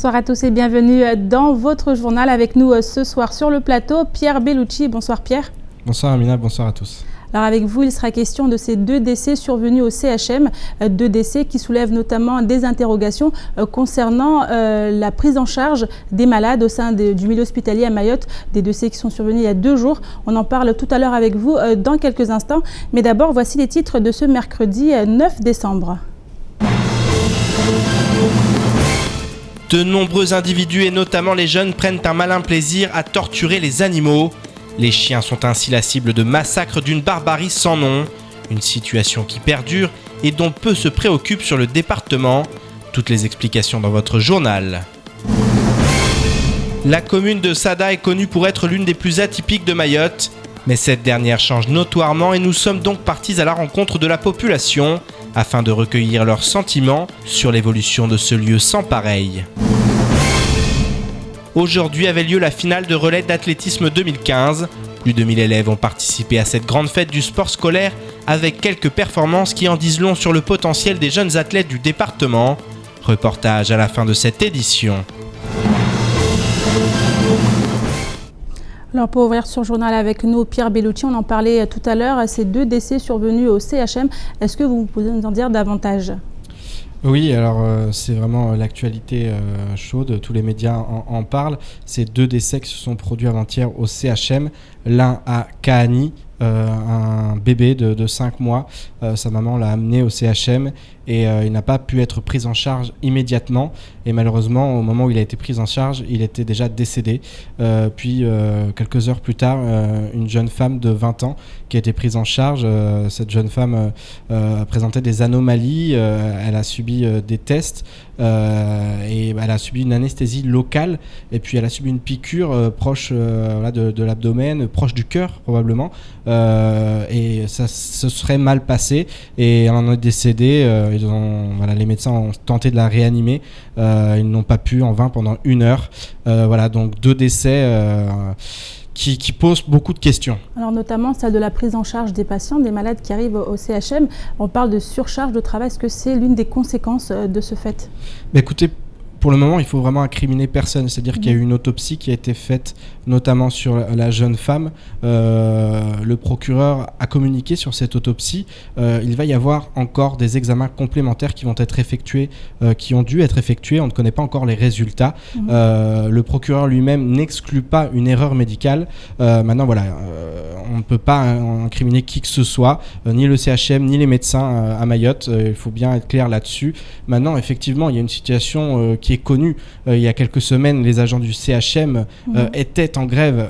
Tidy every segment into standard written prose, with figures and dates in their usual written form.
Bonsoir à tous et bienvenue dans votre journal. Avec nous ce soir sur le plateau, Pierre Bellucci. Bonsoir Pierre. Bonsoir Amina, bonsoir à tous. Alors avec vous, il sera question de ces 2 décès survenus au CHM, 2 décès qui soulèvent notamment des interrogations concernant la prise en charge des malades au sein du milieu hospitalier à Mayotte, des décès qui sont survenus il y a 2 jours. On en parle tout à l'heure avec vous dans quelques instants. Mais d'abord, voici les titres de ce mercredi 9 décembre. De nombreux individus et notamment les jeunes prennent un malin plaisir à torturer les animaux. Les chiens sont ainsi la cible de massacres d'une barbarie sans nom. Une situation qui perdure et dont peu se préoccupent sur le département. Toutes les explications dans votre journal. La commune de Sada est connue pour être l'une des plus atypiques de Mayotte. Mais cette dernière change notoirement et nous sommes donc partis à la rencontre de la population afin de recueillir leurs sentiments sur l'évolution de ce lieu sans pareil. Aujourd'hui avait lieu la finale de relais d'athlétisme 2015. Plus de 1000 élèves ont participé à cette grande fête du sport scolaire avec quelques performances qui en disent long sur le potentiel des jeunes athlètes du département. Reportage à la fin de cette édition. Alors pour ouvrir sur le journal avec nous, Pierre Bellucci, on en parlait tout à l'heure, ces 2 décès survenus au CHM. Est-ce que vous pouvez nous en dire davantage ? Oui, alors c'est vraiment l'actualité chaude, tous les médias en parlent. Ces 2 décès qui se sont produits avant-hier au CHM, l'un à Kahani, un bébé de 5 mois, sa maman l'a amené au CHM et il n'a pas pu être pris en charge immédiatement et malheureusement au moment où il a été pris en charge il était déjà décédé. Puis quelques heures plus tard une jeune femme de 20 ans qui a été prise en charge. Cette jeune femme a présenté des anomalies, elle a subi des tests et elle a subi une anesthésie locale et puis elle a subi une piqûre proche de l'abdomen, proche du cœur probablement, et ça se serait mal passé et elle en est décédée. Les médecins ont tenté de la réanimer, ils n'ont pas pu, en vain pendant 1 heure. Donc 2 décès qui posent beaucoup de questions. Alors notamment celle de la prise en charge des patients, des malades qui arrivent au CHM. On parle de surcharge de travail. Est-ce que c'est l'une des conséquences de ce fait ? Écoutez, pour le moment, il faut vraiment incriminer personne. C'est-à-dire qu'il y a eu une autopsie qui a été faite, notamment sur la jeune femme. Le procureur a communiqué sur cette autopsie. Il va y avoir encore des examens complémentaires qui vont être effectués, qui ont dû être effectués. On ne connaît pas encore les résultats. Le procureur lui-même n'exclut pas une erreur médicale. Maintenant, on ne peut pas incriminer qui que ce soit, ni le CHM, ni les médecins à Mayotte. Il faut bien être clair là-dessus. Maintenant, effectivement, il y a une situation qui est connue. Il y a quelques semaines, les agents du CHM étaient en grève.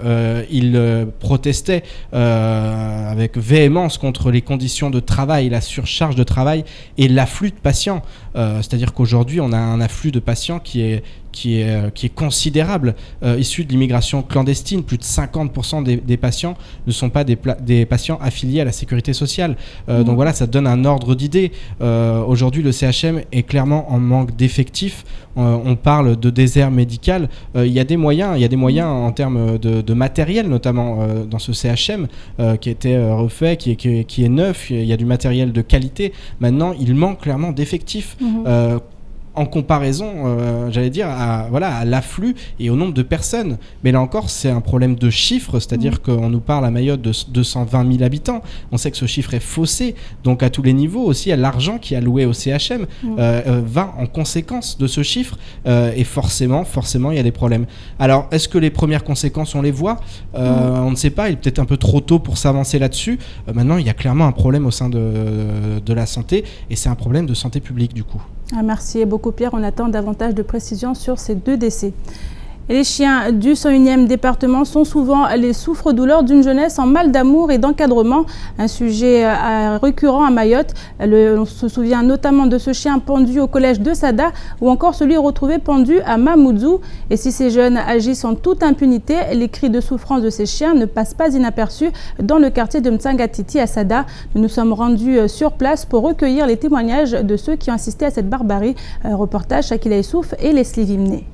Ils protestaient avec véhémence contre les conditions de travail, la surcharge de travail et l'afflux de patients. C'est-à-dire qu'aujourd'hui, on a un afflux de patients qui est considérable, issu de l'immigration clandestine. Plus de 50% des patients ne sont pas des patients affiliés à la sécurité sociale. Donc voilà, ça donne un ordre d'idée. Aujourd'hui, le CHM est clairement en manque d'effectifs. On parle de désert médical. Il y a des moyens en termes de matériel, notamment dans ce CHM qui a été refait, qui est neuf. Il y a du matériel de qualité. Maintenant, il manque clairement d'effectifs. En comparaison, à l'afflux et au nombre de personnes. Mais là encore, c'est un problème de chiffres, c'est-à-dire qu'on nous parle à Mayotte de 220 000 habitants. On sait que ce chiffre est faussé, donc à tous les niveaux aussi, l'argent qui est alloué au CHM va en conséquence de ce chiffre, et forcément, il y a des problèmes. Alors, est-ce que les premières conséquences, on les voit ? On ne sait pas, il est peut-être un peu trop tôt pour s'avancer là-dessus. Maintenant, il y a clairement un problème au sein de la santé, et c'est un problème de santé publique du coup. Merci beaucoup Pierre, on attend davantage de précisions sur ces 2 décès. Et les chiens du 101e département sont souvent les souffres-douleurs d'une jeunesse en mal d'amour et d'encadrement. Un sujet récurrent à Mayotte. On se souvient notamment de ce chien pendu au collège de Sada ou encore celui retrouvé pendu à Mamoudzou. Et si ces jeunes agissent en toute impunité, les cris de souffrance de ces chiens ne passent pas inaperçus dans le quartier de Mtsangatiti à Sada. Nous nous sommes rendus sur place pour recueillir les témoignages de ceux qui ont assisté à cette barbarie. Reportage Shakila Issouf et Leslie Vimné.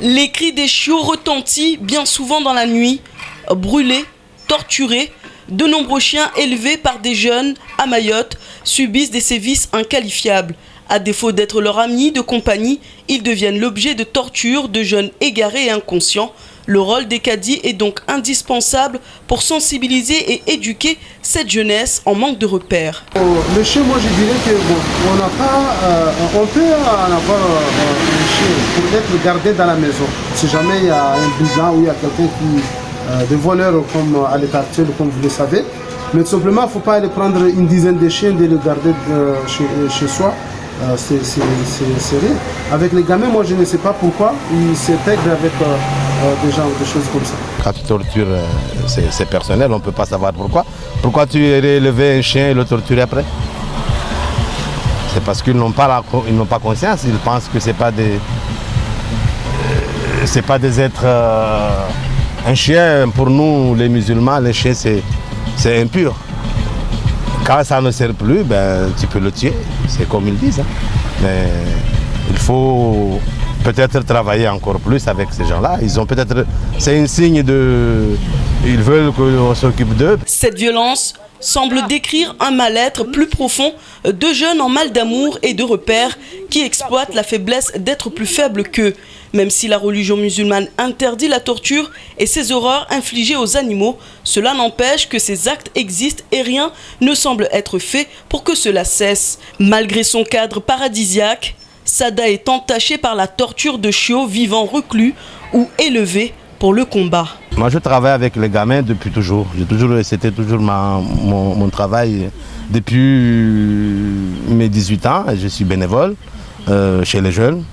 Les cris des chiots retentissent bien souvent dans la nuit. Brûlés, torturés, de nombreux chiens élevés par des jeunes à Mayotte subissent des sévices inqualifiables. À défaut d'être leur ami de compagnie, ils deviennent l'objet de tortures de jeunes égarés et inconscients. Le rôle des caddies est donc indispensable pour sensibiliser et éduquer cette jeunesse en manque de repères. Le chien, moi je dirais que on peut en avoir un chien pour être gardé dans la maison. Si jamais il y a un brigand ou il y a quelqu'un des voleurs comme à l'état actuel, comme vous le savez. Mais tout simplement, il ne faut pas aller prendre une dizaine de chiens et les garder chez soi. C'est rien. Avec les gamins, moi je ne sais pas pourquoi ils s'intègrent avec des gens ou des choses comme ça. Quand tu tortures, c'est personnel, on ne peut pas savoir pourquoi. Pourquoi tu élèves un chien et le torturer après? C'est parce qu'ils n'ont pas conscience, ils pensent que ce n'est pas des êtres... un chien, pour nous les musulmans, les chiens c'est impur. Quand ça ne sert plus, tu peux le tuer, c'est comme ils disent. Mais il faut peut-être travailler encore plus avec ces gens-là. C'est un signe ils veulent qu'on s'occupe d'eux. Cette violence semble décrire un mal-être plus profond de jeunes en mal d'amour et de repères qui exploitent la faiblesse d'être plus faibles qu'eux. Même si la religion musulmane interdit la torture et ses horreurs infligées aux animaux, cela n'empêche que ces actes existent et rien ne semble être fait pour que cela cesse. Malgré son cadre paradisiaque, Sada est entachée par la torture de chiots vivants reclus ou élevés pour le combat. Moi je travaille avec les gamins depuis toujours. C'était toujours mon travail depuis mes 18 ans. Je suis bénévole chez les jeunes.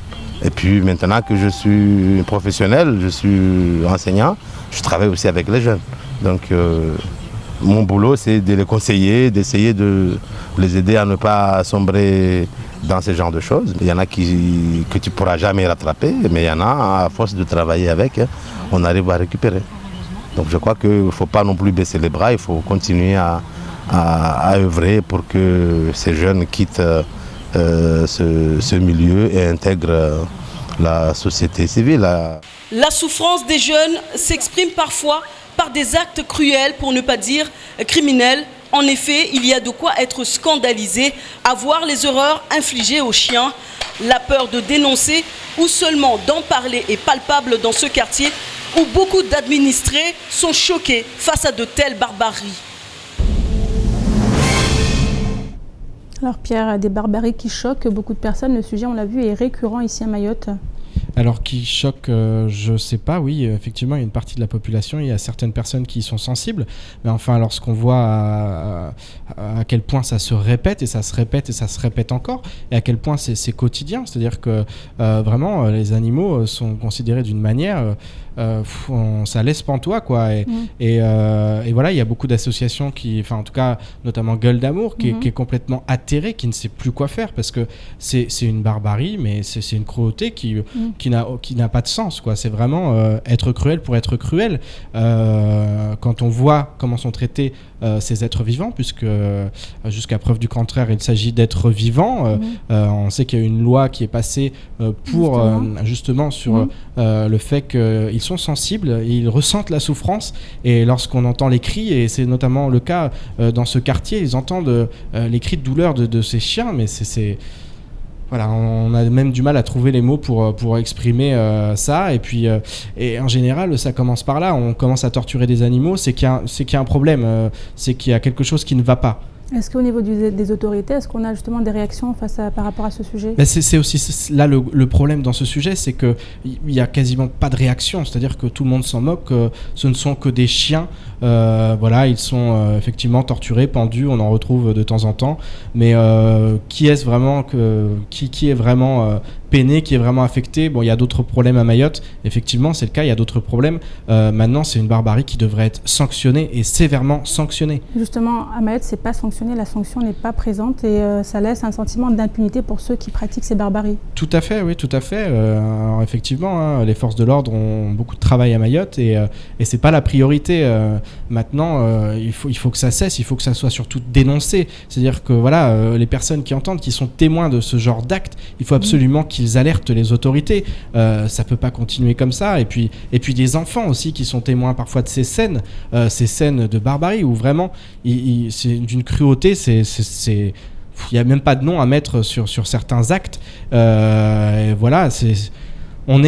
Et puis maintenant que je suis professionnel, je suis enseignant, je travaille aussi avec les jeunes. Donc mon boulot c'est de les conseiller, d'essayer de les aider à ne pas sombrer dans ce genre de choses. Il y en a que tu ne pourras jamais rattraper, mais il y en a, à force de travailler avec, on arrive à récupérer. Donc je crois qu'il ne faut pas non plus baisser les bras, il faut continuer à œuvrer pour que ces jeunes quittent ce milieu et intègrent la société civile. La souffrance des jeunes s'exprime parfois par des actes cruels, pour ne pas dire criminels. En effet, il y a de quoi être scandalisé à voir les horreurs infligées aux chiens. La peur de dénoncer ou seulement d'en parler est palpable dans ce quartier où beaucoup d'administrés sont choqués face à de telles barbaries. Alors Pierre, des barbaries qui choquent beaucoup de personnes, le sujet on l'a vu est récurrent ici à Mayotte. Alors qui choque, je sais pas, oui, effectivement il y a une partie de la population, il y a certaines personnes qui y sont sensibles, mais enfin lorsqu'on voit à quel point ça se répète et ça se répète et ça se répète encore, et à quel point c'est quotidien, c'est-à-dire que vraiment les animaux sont considérés d'une manière... ça laisse pantois quoi et voilà, il y a beaucoup d'associations en tout cas notamment Gueule d'amour qui est complètement atterrée, qui ne sait plus quoi faire parce que c'est une barbarie, mais c'est une cruauté qui n'a pas de sens quoi. C'est vraiment être cruel pour être cruel quand on voit comment sont traités ces êtres vivants, puisque jusqu'à preuve du contraire il s'agit d'êtres vivants. On sait qu'il y a une loi qui est passée pour justement sur le fait qu'ils sont sensibles, ils ressentent la souffrance, et lorsqu'on entend les cris, et c'est notamment le cas dans ce quartier, ils entendent les cris de douleur de ces chiens, mais voilà, on a même du mal à trouver les mots pour exprimer ça, et puis et en général ça commence par là, on commence à torturer des animaux, c'est qu'il y a un problème, c'est qu'il y a quelque chose qui ne va pas. Est-ce qu'au niveau des autorités, est-ce qu'on a justement des réactions par rapport à ce sujet ? C'est aussi là le problème dans ce sujet, c'est qu'il n'y a quasiment pas de réaction, c'est-à-dire que tout le monde s'en moque, ce ne sont que des chiens, voilà, ils sont effectivement torturés, pendus, on en retrouve de temps en temps, mais qui est vraiment peiné, qui est vraiment affecté. Bon, il y a d'autres problèmes à Mayotte, effectivement c'est le cas, il y a d'autres problèmes. Maintenant c'est une barbarie qui devrait être sanctionnée et sévèrement sanctionnée. Justement à Mayotte c'est pas sanctionné, la sanction n'est pas présente et ça laisse un sentiment d'impunité pour ceux qui pratiquent ces barbaries. Tout à fait, oui, tout à fait. Alors, effectivement, les forces de l'ordre ont beaucoup de travail à Mayotte et c'est pas la priorité. Maintenant il faut que ça cesse, il faut que ça soit surtout dénoncé. C'est-à-dire que voilà, les personnes qui entendent, qui sont témoins de ce genre d'actes, il faut absolument qu'ils alertent les autorités. Ça peut pas continuer comme ça. Et puis des enfants aussi qui sont témoins parfois de ces scènes de barbarie où vraiment c'est d'une cruauté, il n'y a même pas de nom à mettre sur certains actes. Et voilà, tout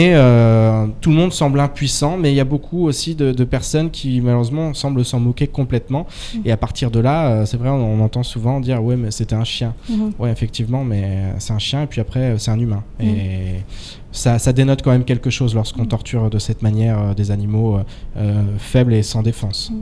le monde semble impuissant, mais il y a beaucoup aussi de personnes qui malheureusement semblent s'en moquer complètement. Et à partir de là, c'est vrai, on entend souvent dire ouais, mais c'était un chien. Ouais, effectivement, mais c'est un chien et puis après c'est un humain. Et ça dénote quand même quelque chose lorsqu'on torture de cette manière des animaux faibles et sans défense.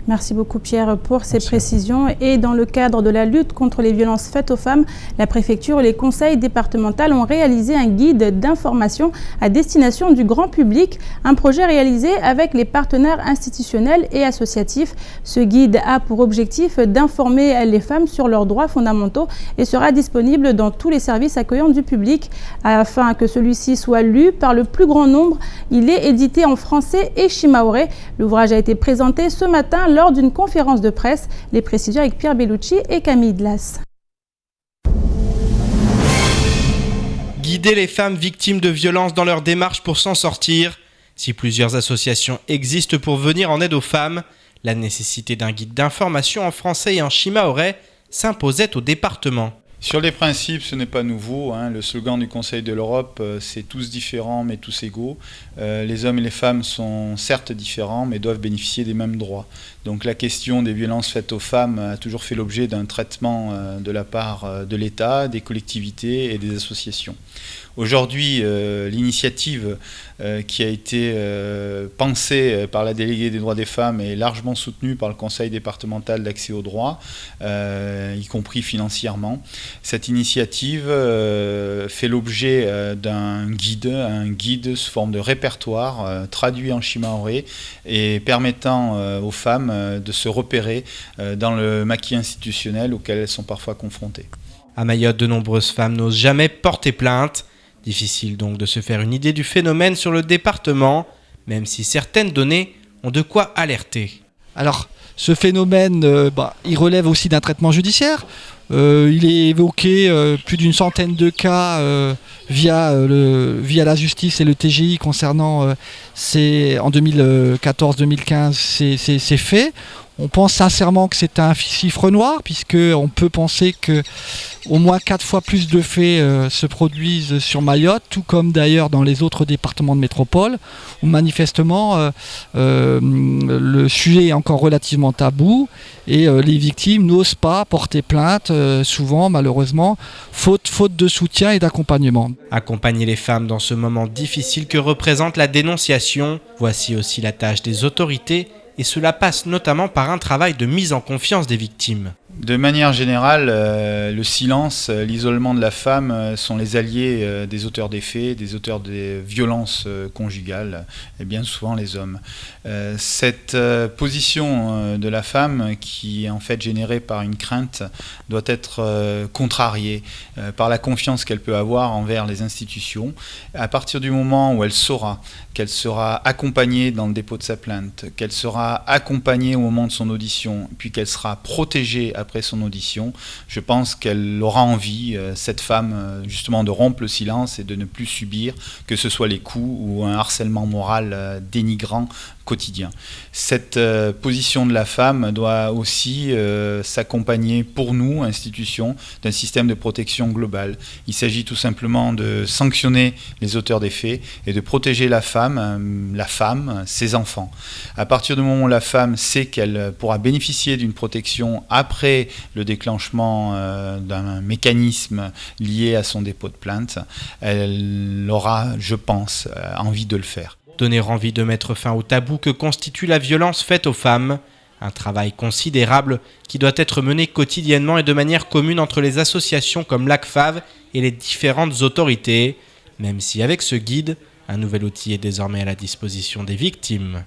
Merci beaucoup Pierre pour ces précisions. Et dans le cadre de la lutte contre les violences faites aux femmes, la préfecture et les conseils départementaux ont réalisé un guide d'information à destination du grand public, un projet réalisé avec les partenaires institutionnels et associatifs. Ce guide a pour objectif d'informer les femmes sur leurs droits fondamentaux et sera disponible dans tous les services accueillants du public. Afin que celui-ci soit lu par le plus grand nombre, il est édité en français et shimaoré. L'ouvrage a été présenté ce matin lors d'une conférence de presse. Les précisions avec Pierre Bellucci et Camille Dlas. Guider les femmes victimes de violences dans leur démarche pour s'en sortir. Si plusieurs associations existent pour venir en aide aux femmes, la nécessité d'un guide d'information en français et en shimaoré s'imposait au département. Sur les principes, ce n'est pas nouveau. Le slogan du Conseil de l'Europe, c'est tous différents mais tous égaux. Les hommes et les femmes sont certes différents mais doivent bénéficier des mêmes droits. Donc la question des violences faites aux femmes a toujours fait l'objet d'un traitement de la part de l'État, des collectivités et des associations. Aujourd'hui, l'initiative qui a été pensée par la déléguée des droits des femmes est largement soutenue par le Conseil départemental d'accès aux droits, y compris financièrement. Cette initiative fait l'objet d'un guide sous forme de répertoire traduit en shimaoré et permettant aux femmes de se repérer dans le maquis institutionnel auquel elles sont parfois confrontées. À Mayotte, de nombreuses femmes n'osent jamais porter plainte. Difficile donc de se faire une idée du phénomène sur le département, même si certaines données ont de quoi alerter. Alors, ce phénomène, il relève aussi d'un traitement judiciaire. Il est évoqué plus d'une centaine de cas via la justice et le TGI concernant en 2014-2015 ces faits. On pense sincèrement que c'est un chiffre noir, puisqu'on peut penser que au moins 4 fois plus de faits se produisent sur Mayotte, tout comme d'ailleurs dans les autres départements de métropole, où manifestement le sujet est encore relativement tabou et les victimes n'osent pas porter plainte, souvent malheureusement, faute de soutien et d'accompagnement. Accompagner les femmes dans ce moment difficile que représente la dénonciation, voici aussi la tâche des autorités, et cela passe notamment par un travail de mise en confiance des victimes. De manière générale, le silence, l'isolement de la femme sont les alliés des auteurs des faits, des auteurs des violences conjugales, et bien souvent les hommes. Cette position de la femme, qui est en fait générée par une crainte, doit être contrariée par la confiance qu'elle peut avoir envers les institutions. À partir du moment où elle saura qu'elle sera accompagnée dans le dépôt de sa plainte, qu'elle sera accompagnée au moment de son audition, puis qu'elle sera protégée après son audition, je pense qu'elle aura envie, cette femme, justement de rompre le silence et de ne plus subir que ce soit les coups ou un harcèlement moral dénigrant quotidien. Cette position de la femme doit aussi s'accompagner pour nous, institutions, d'un système de protection globale. Il s'agit tout simplement de sanctionner les auteurs des faits et de protéger la femme, ses enfants. À partir du moment où la femme sait qu'elle pourra bénéficier d'une protection après le déclenchement d'un mécanisme lié à son dépôt de plainte, elle aura, je pense, envie de le faire. Donner envie de mettre fin au tabou que constitue la violence faite aux femmes. Un travail considérable qui doit être mené quotidiennement et de manière commune entre les associations comme l'ACFAV et les différentes autorités, même si avec ce guide, un nouvel outil est désormais à la disposition des victimes.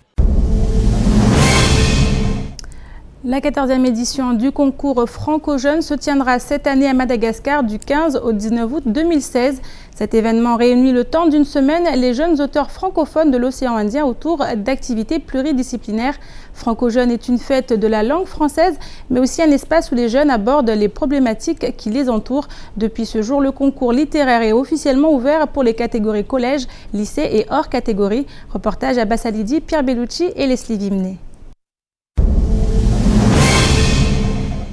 La 14e édition du concours Franco-Jeunes se tiendra cette année à Madagascar du 15 au 19 août 2016. Cet événement réunit le temps d'une semaine les jeunes auteurs francophones de l'océan Indien autour d'activités pluridisciplinaires. Franco-Jeunes est une fête de la langue française, mais aussi un espace où les jeunes abordent les problématiques qui les entourent. Depuis ce jour, le concours littéraire est officiellement ouvert pour les catégories collège, lycée et hors catégorie. Reportage à Bassalidi, Pierre Bellucci et Leslie Vimné.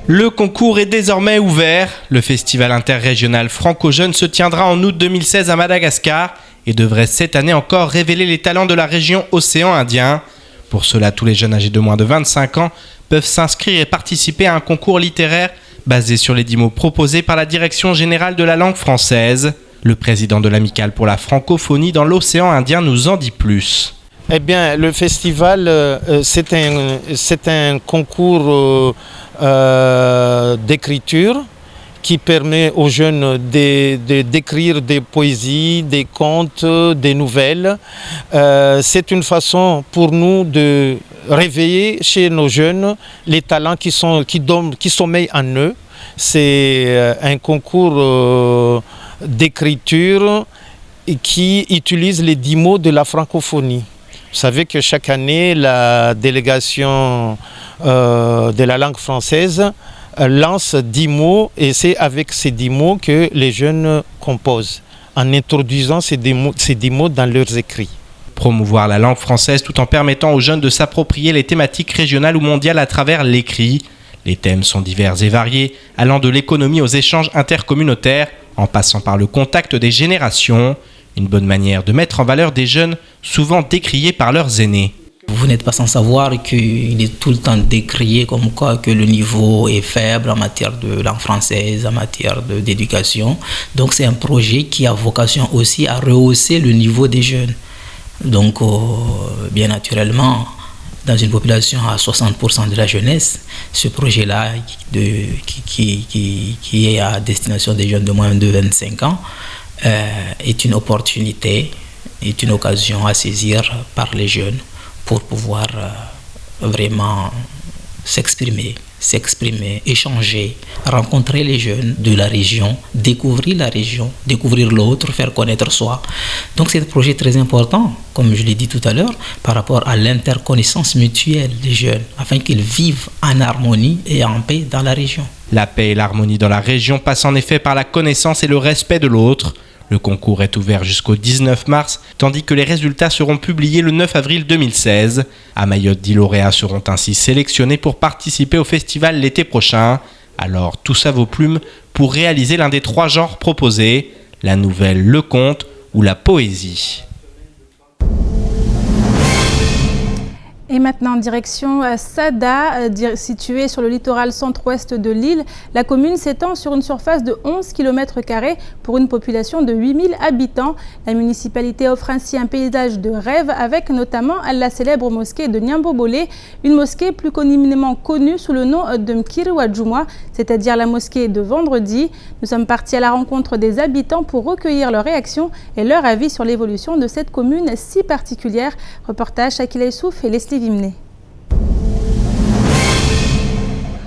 Le concours est désormais ouvert. Le festival interrégional franco-jeune se tiendra en août 2016 à Madagascar et devrait cette année encore révéler les talents de la région océan Indien. Pour cela, tous les jeunes âgés de moins de 25 ans peuvent s'inscrire et participer à un concours littéraire basé sur les 10 mots proposés par la Direction générale de la langue française. Le président de l'Amicale pour la francophonie dans l'océan Indien nous en dit plus. Eh bien, le festival, c'est un concours d'écriture qui permet aux jeunes d'écrire des poésies, des contes, des nouvelles. C'est une façon pour nous de réveiller chez nos jeunes les talents qui sommeillent en eux. C'est un concours d'écriture qui utilise les 10 mots de la francophonie. Vous savez que chaque année, la délégation de la langue française lance 10 mots et c'est avec ces 10 mots que les jeunes composent, en introduisant ces 10 mots dans leurs écrits. Promouvoir la langue française tout en permettant aux jeunes de s'approprier les thématiques régionales ou mondiales à travers l'écrit. Les thèmes sont divers et variés, allant de l'économie aux échanges intercommunautaires, en passant par le contact des générations. Une bonne manière de mettre en valeur des jeunes souvent décriés par leurs aînés. Vous n'êtes pas sans savoir qu'il est tout le temps décrié comme quoi que le niveau est faible en matière de langue française, en matière d'éducation. Donc c'est un projet qui a vocation aussi à rehausser le niveau des jeunes. Donc bien naturellement, dans une population à 60% de la jeunesse, ce projet-là qui est à destination des jeunes de moins de 25 ans, est une opportunité, est une occasion à saisir par les jeunes pour pouvoir vraiment s'exprimer, échanger, rencontrer les jeunes de la région, découvrir l'autre, faire connaître soi. Donc c'est un projet très important, comme je l'ai dit tout à l'heure, par rapport à l'interconnaissance mutuelle des jeunes, afin qu'ils vivent en harmonie et en paix dans la région. La paix et l'harmonie dans la région passent en effet par la connaissance et le respect de l'autre. Le concours est ouvert jusqu'au 19 mars, tandis que les résultats seront publiés le 9 avril 2016. À Mayotte, 10 lauréats seront ainsi sélectionnés pour participer au festival l'été prochain. Alors, tous à vos plumes pour réaliser l'un des 3 genres proposés, la nouvelle, le conte ou la poésie. Et maintenant, direction Sada, située sur le littoral centre-ouest de l'île. La commune s'étend sur une surface de 11 km² pour une population de 8000 habitants. La municipalité offre ainsi un paysage de rêve avec notamment la célèbre mosquée de Niambobolé, une mosquée plus communément connue sous le nom de Mkiriwadjouma, c'est-à-dire la mosquée de vendredi. Nous sommes partis à la rencontre des habitants pour recueillir leurs réactions et leur avis sur l'évolution de cette commune si particulière. Reportage Shakila Issouf et Leslie Vimné.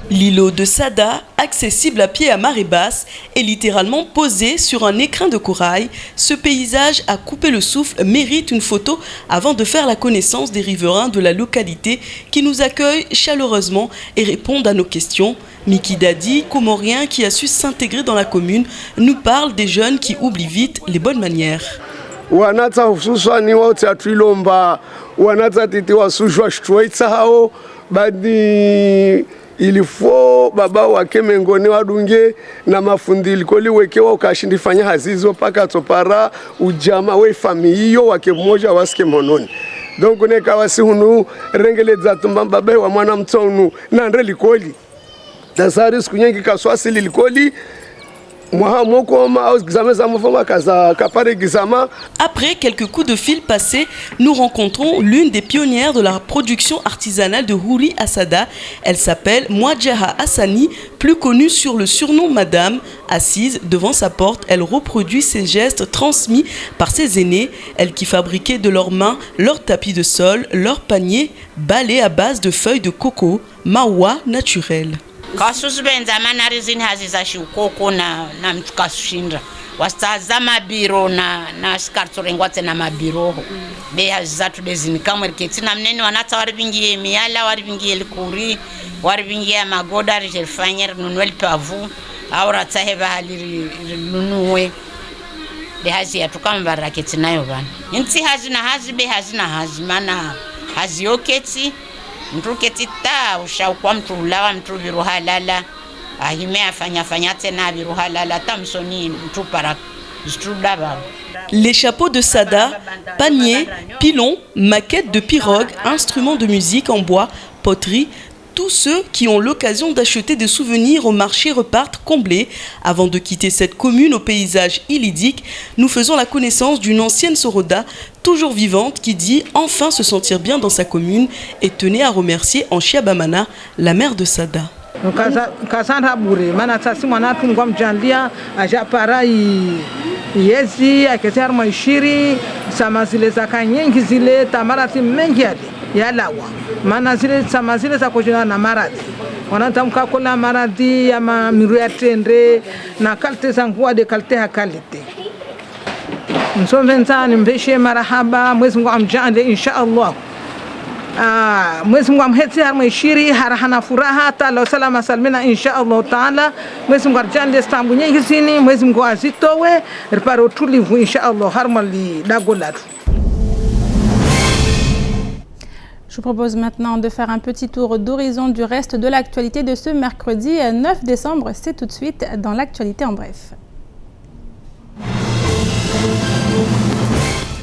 L'îlot de Sada, accessible à pied à marée basse, est littéralement posé sur un écrin de corail. Ce paysage à couper le souffle mérite une photo avant de faire la connaissance des riverains de la localité qui nous accueillent chaleureusement et répondent à nos questions. Miki Dadi, comorien qui a su s'intégrer dans la commune, nous parle des jeunes qui oublient vite les bonnes manières. Wanatsa hususani wote atwilomba wanatsa titi wasujwa shtuwaitsa hao badi ilifo baba wake mengone wadunge na mafundi likoli wekewa ukashindifanya hazizo paka topara ujama we famiyo wake mmoja wasike mononi donc neka wasi hunu rengeleza tumba baba wa mwana mtonu na andre likoli tasari siku nyingi kaswasi likoli. Après quelques coups de fil passés, nous rencontrons l'une des pionnières de la production artisanale de Houri à Sada. Elle s'appelle Mouadjaha Hassani, plus connue sur le surnom Madame. Assise devant sa porte, elle reproduit ses gestes transmis par ses aînés. Elle qui fabriquait de leurs mains leur tapis de sol, leur panier, balai à base de feuilles de coco, mawa naturel. Kasubenza manarizini haziza shukoko na mtukashinda wastaza mabiro na skartorengwatse na mabiro be haziza tudezini kamwe ketina mnene wanata waribingie miala waribingie likuri waribingie magoda rijelfanyer nunwel pavu aura taheba haliri nunuwe be hazi atukambara ketina yo bana nti hazi na hazi be hazi na hazi mana hazi oketi mtuketi ta ushaukwa mtu ulawa mtu viru halala ahime afanya tena biruhalala tamsoni mtupara strudaba. Les chapeaux de Sada, paniers, pilons, maquettes de pirogues, instruments de musique en bois, poterie, tous ceux qui ont l'occasion d'acheter des souvenirs au marché repartent comblés. Avant de quitter cette commune au paysage illydique, nous faisons la connaissance d'une ancienne Soroda, toujours vivante, qui dit enfin se sentir bien dans sa commune et tenait à remercier Anchia Bamana, la mère de Sada. Kasanda bure mana sasi mwana tungwa mjandia ajapara yezi aketar maishiri sama zile zaka nyingi zile tamarati mengi ya lawa mana zile sama zile za kujina na maradhi wanatamka kula maradhi ya miru ya tendre na kalte zanguwa de kalte ha kalite msomvenzani mbeshe marahaba mwezi Mungu amjande inshallah. Mwezi Mungu amheti harmaishiri harahana furaha tala salama salmina insha Allah taala. Mwezi Mungu arjande stambu nyingi zini, Mwezi Mungu azitowe riparo utulivu insha Allah harmali dagolatu. Je vous propose maintenant de faire un petit tour d'horizon du reste de l'actualité de ce mercredi 9 décembre. C'est tout de suite dans l'actualité en bref.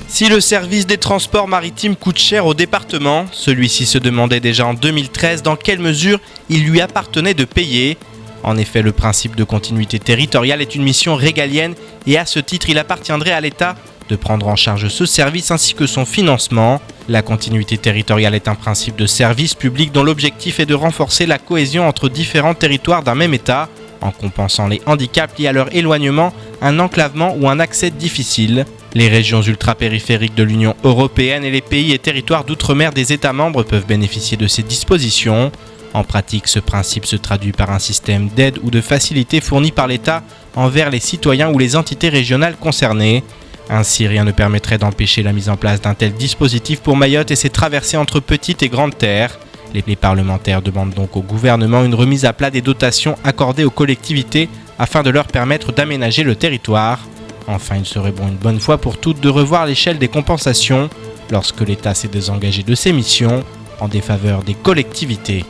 Si le service des transports maritimes coûte cher au département, celui-ci se demandait déjà en 2013 dans quelle mesure il lui appartenait de payer. En effet, le principe de continuité territoriale est une mission régalienne et à ce titre, il appartiendrait à l'État de prendre en charge ce service ainsi que son financement. La continuité territoriale est un principe de service public dont l'objectif est de renforcer la cohésion entre différents territoires d'un même État en compensant les handicaps liés à leur éloignement, un enclavement ou un accès difficile. Les régions ultrapériphériques de l'Union européenne et les pays et territoires d'outre-mer des États membres peuvent bénéficier de ces dispositions. En pratique, ce principe se traduit par un système d'aide ou de facilité fourni par l'État envers les citoyens ou les entités régionales concernées. Ainsi, rien ne permettrait d'empêcher la mise en place d'un tel dispositif pour Mayotte et ses traversées entre petites et grandes terres. Les parlementaires demandent donc au gouvernement une remise à plat des dotations accordées aux collectivités afin de leur permettre d'aménager le territoire. Enfin, il serait bon une bonne fois pour toutes de revoir l'échelle des compensations lorsque l'État s'est désengagé de ses missions en défaveur des collectivités.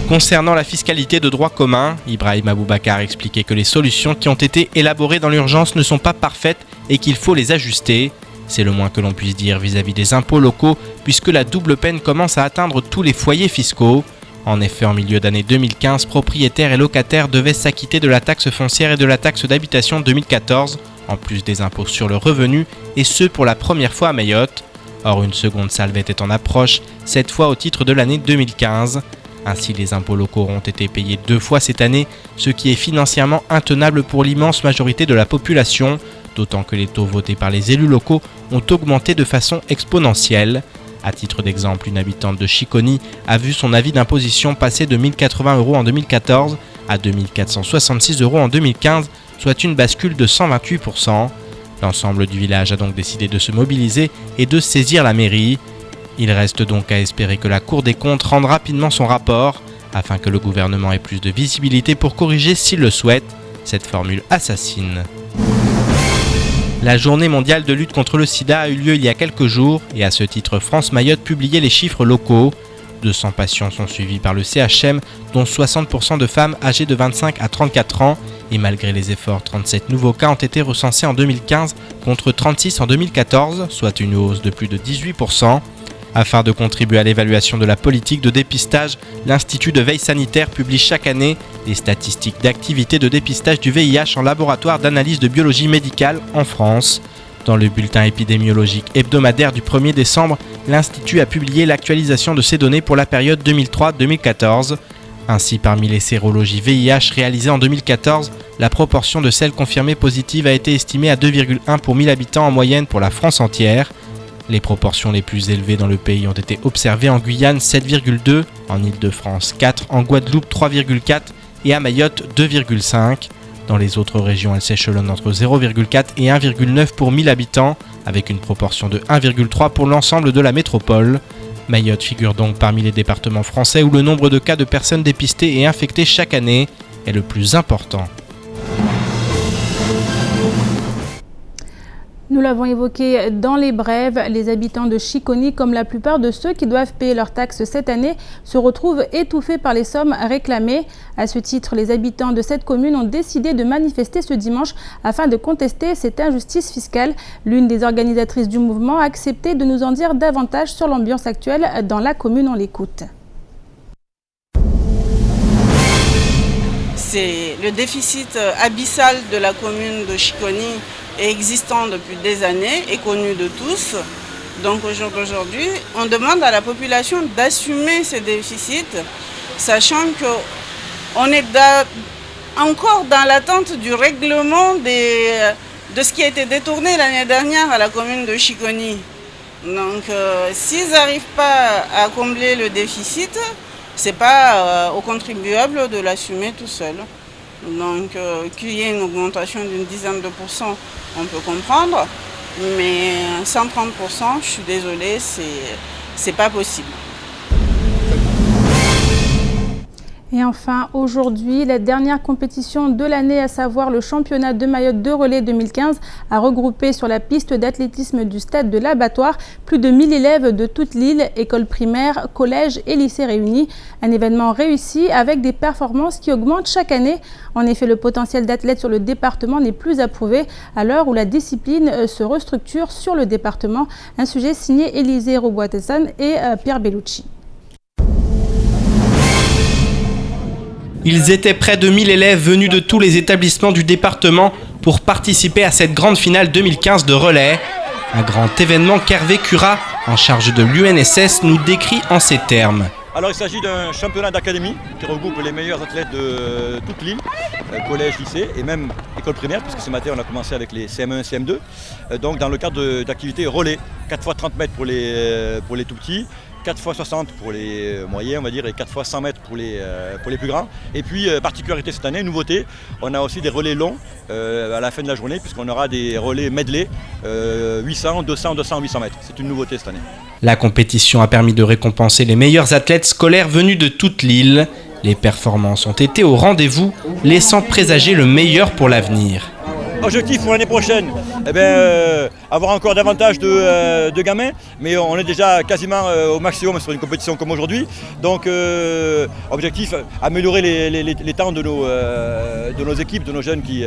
Concernant la fiscalité de droit commun, Ibrahim Aboubakar expliquait que les solutions qui ont été élaborées dans l'urgence ne sont pas parfaites et qu'il faut les ajuster. C'est le moins que l'on puisse dire vis-à-vis des impôts locaux, puisque la double peine commence à atteindre tous les foyers fiscaux. En effet, en milieu d'année 2015, propriétaires et locataires devaient s'acquitter de la taxe foncière et de la taxe d'habitation 2014, en plus des impôts sur le revenu, et ce pour la première fois à Mayotte. Or, une seconde salve était en approche, cette fois au titre de l'année 2015. Ainsi, les impôts locaux auront été payés 2 fois cette année, ce qui est financièrement intenable pour l'immense majorité de la population, d'autant que les taux votés par les élus locaux ont augmenté de façon exponentielle. À titre d'exemple, une habitante de Chiconi a vu son avis d'imposition passer de 1 080 € en 2014 à 2 466 € en 2015, soit une bascule de 128%. L'ensemble du village a donc décidé de se mobiliser et de saisir la mairie. Il reste donc à espérer que la Cour des comptes rende rapidement son rapport, afin que le gouvernement ait plus de visibilité pour corriger, s'il le souhaite, cette formule assassine. La journée mondiale de lutte contre le sida a eu lieu il y a quelques jours et à ce titre France Mayotte publiait les chiffres locaux. 200 patients sont suivis par le CHM, dont 60% de femmes âgées de 25 à 34 ans et malgré les efforts, 37 nouveaux cas ont été recensés en 2015 contre 36 en 2014, soit une hausse de plus de 18%. Afin de contribuer à l'évaluation de la politique de dépistage, l'Institut de veille sanitaire publie chaque année les statistiques d'activité de dépistage du VIH en laboratoire d'analyse de biologie médicale en France. Dans le bulletin épidémiologique hebdomadaire du 1er décembre, l'Institut a publié l'actualisation de ces données pour la période 2003-2014. Ainsi, parmi les sérologies VIH réalisées en 2014, la proportion de celles confirmées positives a été estimée à 2,1 pour 1000 habitants en moyenne pour la France entière. Les proportions les plus élevées dans le pays ont été observées en Guyane 7,2, en Île-de-France 4, en Guadeloupe 3,4 et à Mayotte 2,5. Dans les autres régions, elles s'échelonnent entre 0,4 et 1,9 pour 1000 habitants, avec une proportion de 1,3 pour l'ensemble de la métropole. Mayotte figure donc parmi les départements français où le nombre de cas de personnes dépistées et infectées chaque année est le plus important. Nous l'avons évoqué dans les brèves, les habitants de Chiconi, comme la plupart de ceux qui doivent payer leurs taxes cette année, se retrouvent étouffés par les sommes réclamées. À ce titre, les habitants de cette commune ont décidé de manifester ce dimanche afin de contester cette injustice fiscale. L'une des organisatrices du mouvement a accepté de nous en dire davantage sur l'ambiance actuelle dans la commune. On l'écoute. C'est le déficit abyssal de la commune de Chiconi est existant depuis des années et connu de tous. Donc au jour d'aujourd'hui, on demande à la population d'assumer ces déficits, sachant qu'on est encore dans l'attente du règlement de ce qui a été détourné l'année dernière à la commune de Chiconi. Donc s'ils n'arrivent pas à combler le déficit, ce n'est pas aux contribuables de l'assumer tout seul. Donc qu'il y ait une augmentation d'une dizaine de pourcents, on peut comprendre, mais 130%, je suis désolée, c'est pas possible. Et enfin, aujourd'hui, la dernière compétition de l'année, à savoir le championnat de Mayotte de relais 2015, a regroupé sur la piste d'athlétisme du stade de l'Abattoir plus de 1000 élèves de toute l'île, écoles primaires, collèges et lycées réunis. Un événement réussi avec des performances qui augmentent chaque année. En effet, le potentiel d'athlètes sur le département n'est plus à prouver à l'heure où la discipline se restructure sur le département. Un sujet signé Élisée Roboitezan et Pierre Bellucci. Ils étaient près de 1000 élèves venus de tous les établissements du département pour participer à cette grande finale 2015 de relais. Un grand événement qu'Hervé Cura, en charge de l'UNSS, nous décrit en ces termes. Alors il s'agit d'un championnat d'académie qui regroupe les meilleurs athlètes de toute l'île, collège, lycée et même école primaire, puisque ce matin on a commencé avec les CM1 et CM2. Donc dans le cadre d'activités relais, 4 x 30 mètres pour les tout petits, 4 x 60 pour les moyens, on va dire, et 4 x 100 mètres pour les plus grands. Et puis, particularité cette année, nouveauté, on a aussi des relais longs à la fin de la journée, puisqu'on aura des relais medley, 800, 200, 200, 800 mètres. C'est une nouveauté cette année. La compétition a permis de récompenser les meilleurs athlètes scolaires venus de toute l'île. Les performances ont été au rendez-vous, laissant présager le meilleur pour l'avenir. Objectif pour l'année prochaine, avoir encore davantage de gamins, mais on est déjà quasiment au maximum sur une compétition comme aujourd'hui. Donc objectif, améliorer les temps de nos équipes, de nos jeunes qui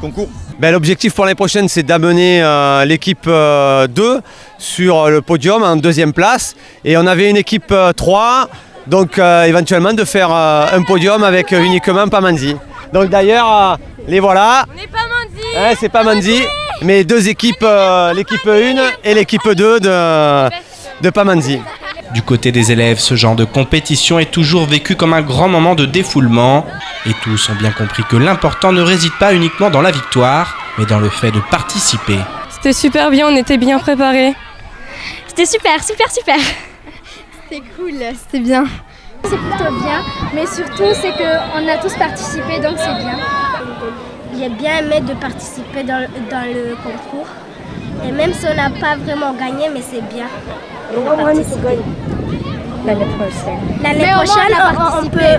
concourent. L'objectif pour l'année prochaine, c'est d'amener l'équipe 2 sur le podium en deuxième place. Et on avait une équipe 3, donc éventuellement de faire un podium avec uniquement Pamandzi. Donc d'ailleurs, les voilà. On n'est pas Manzi. C'est pas Manzi, mais deux équipes, l'équipe 1 et l'équipe 2 de Pamandzi. Du côté des élèves, ce genre de compétition est toujours vécu comme un grand moment de défoulement. Et tous ont bien compris que l'important ne réside pas uniquement dans la victoire, mais dans le fait de participer. C'était super bien, on était bien préparés. C'était super. C'était cool, c'était bien. C'est plutôt bien, mais surtout c'est qu'on a tous participé, donc c'est bien. J'ai bien aimé de participer dans le concours. Et même si on n'a pas vraiment gagné, mais c'est bien. L'année prochaine,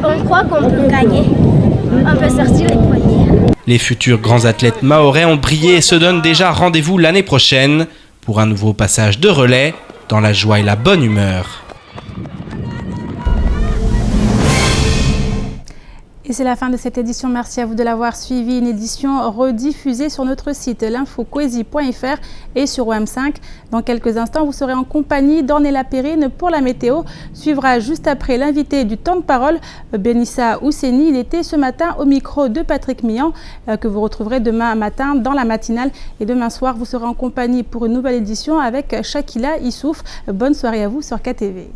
on croit qu'on peut gagner. On peut sortir les premiers. Les futurs grands athlètes mahorais ont brillé et se donnent déjà rendez-vous l'année prochaine pour un nouveau passage de relais dans la joie et la bonne humeur. Et c'est la fin de cette édition. Merci à vous de l'avoir suivi. Une édition rediffusée sur notre site l'infocoesie.fr et sur OM5. Dans quelques instants, vous serez en compagnie d'Ornella Perrine pour la météo. Suivra juste après l'invité du temps de parole, Benissa Ousseni. Il était ce matin au micro de Patrick Mian, que vous retrouverez demain matin dans la matinale. Et demain soir, vous serez en compagnie pour une nouvelle édition avec Shakila Issouf. Bonne soirée à vous sur KTV.